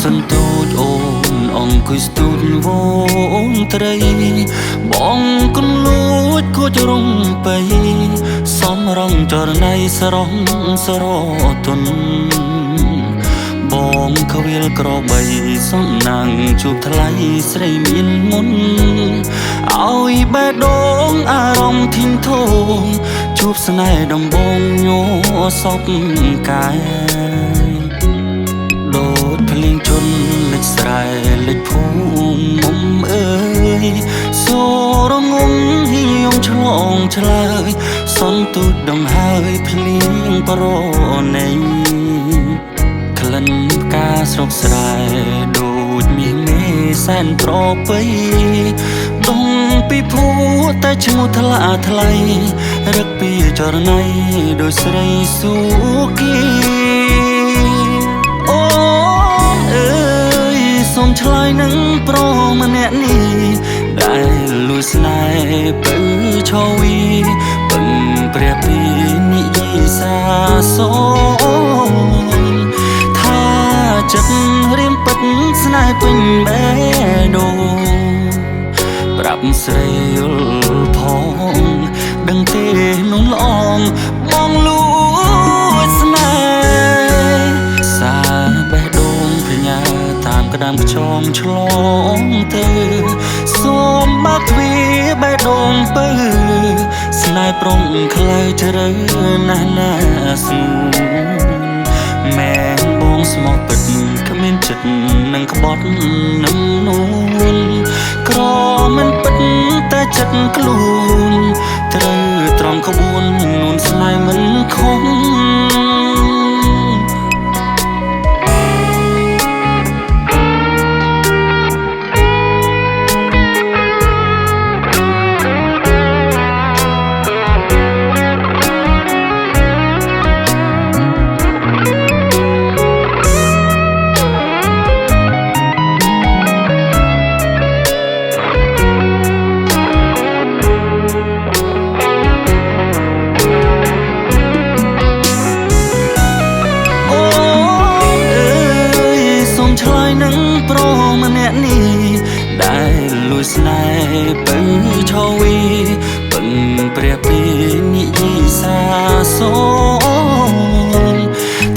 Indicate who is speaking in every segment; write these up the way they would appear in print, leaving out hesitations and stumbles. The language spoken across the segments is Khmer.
Speaker 1: សិនទូចអូនអង្គុយស្ទូចវងត្រីបងគុនលួចគួចរំបីសំរងចរណៃស្រងស្រទុនបងខ្វៀលក្របីសំណាងជួបថ្លៃស្រីមានមុនឲ្យបេះដូងអារម្មណ៍ធីងធងជួបស្នេហ៍ដំបងញ័រសពកាយដូចភ្លៀងជន់លិចស្រែលិចភូមិមុំអើយសូរងងហ៊ីយំឆ្លងឆ្លើយសន្ទុចដងហើយភ្លៀងប្រណីក្លិនផ្កាស្រុកស្រែដូចមានមេសែនប្រពៃដងពីភួតែឈ្មោះថ្លាថ្លៃរឹកពីចរណៃដូចស្រីសុគីអូអើយសូមឆ្លើយនឹងប្រម្នាក់នេះដែលលួចស្នេហ៍ពៅឆវីពឹងព្រះពីនិយាយសាសូចិត្តរៀមពិតស្នេហ៍ពេញបេះដូងប្រាប់ស្រីយល់ផងដឹងទេនោះល្អងបងលួចស្នេហ៍សាបេះដូងភញ្ញាតាមក្តាមខ្យងឆ្លងទៅសូមបើកទ្វារបេះដូងពៅស្នេហ៍ប្រុងខ្លៅជ្រៅណាស់ណាស្ងួនមែនបងស្មោះពិតគ្មានចិត្តនឹងក្បត់នឹងនួនក្រមិនពិតតែចិត្តខ្លួនត្រូវត្រង់ក្បួននួនស្នេហ៍មិនខុសប្រម្នាក់នេះដែលលួចស្នេហ៍ពៅឆវីពឹងព្រះពីនិយាយសាសូ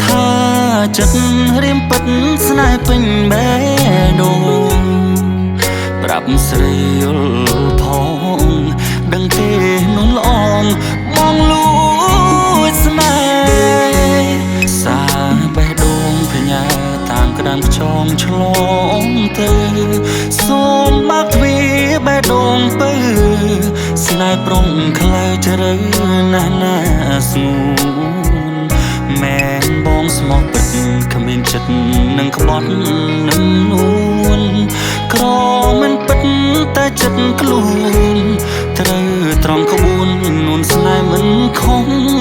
Speaker 1: ថាចិត្តរៀមពិតស្នេហ៍ពេញបេះដូងប្រាប់ស្រីយល់ផងដឹងទេនោះល្អងបងលួចស្នេហ៍សាបេះដូងភញ្ញាតាមក្តាមខ្យងឆ្លងទៅសូមបើកទ្វារបេះដូងពៅស្នេហ៍ប្រុងខ្លៅជ្រៅណាស់ណាស្ងួនមែនបងស្មោះពិតគ្មានចិត្តនឹងក្បត់នឹងនួនក្រមិនពិតតែចិត្តខ្លួនត្រូវត្រង់ក្បួននួនស្នេហ៍មិនខុស